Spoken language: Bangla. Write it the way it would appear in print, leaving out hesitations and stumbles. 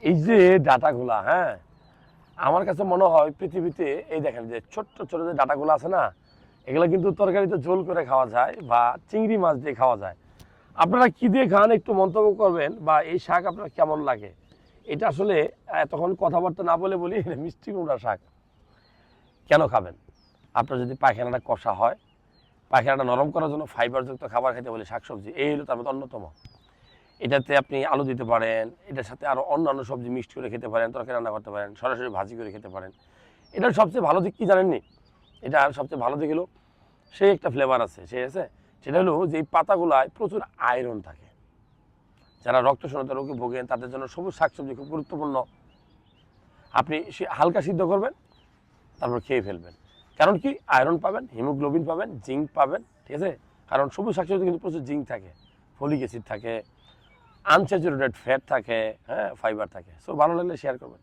এই যে ডাটাগুলা, হ্যাঁ, আমার কাছে মনে হয় পৃথিবীতে এই দেখেন যে ছোট্ট ছোট যে ডাটাগুলো আছে না, এগুলো কিন্তু তরকারিতে ঝোল করে খাওয়া যায় বা চিংড়ি মাছ দিয়ে খাওয়া যায়। আপনারা কি দিয়ে খান একটু মন্তব্য করবেন, বা এই শাক আপনার কেমন লাগে। এটা আসলে তখন কথাবার্তা না বলে বলি এটা মিষ্টি কুমড়া শাক। কেন খাবেন? আপনার যদি পায়খানাটা কষা হয়, পায়খানাটা নরম করার জন্য ফাইবারযুক্ত খাবার খেতে বলি শাকসবজি, এই হলো তার মধ্যে অন্যতম। এটাতে আপনি আলু দিতে পারেন, এটার সাথে আরও অন্যান্য সবজি মিক্সড করে খেতে পারেন, তরকারি রান্না করতে পারেন, সরাসরি ভাজি করে খেতে পারেন। এটার সবচেয়ে ভালো দিক কী জানেননি? এটার সবচেয়ে ভালো দিক হলো সেই একটা ফ্লেভার আছে, সে আছে, সেটা হলো যে এই পাতাগুলায় প্রচুর আয়রন থাকে। যারা রক্তশূন্যতা রোগে ভোগেন তাদের জন্য সবুজ শাকসবজি খুব গুরুত্বপূর্ণ। আপনি সে হালকা সিদ্ধ করবেন, তারপর খেয়ে ফেলবেন। কারণ কি, আয়রন পাবেন, হিমোগ্লোবিন পাবেন, জিঙ্ক পাবেন, ঠিক আছে? কারণ সবুজ শাকসবজি কিন্তু প্রচুর জিঙ্ক থাকে, ফলিক অ্যাসিড থাকে, আনস্যাচুরেটেড ফ্যাট থাকে, হ্যাঁ, ফাইবার থাকে। সো ভালো লাগলে শেয়ার করবেন।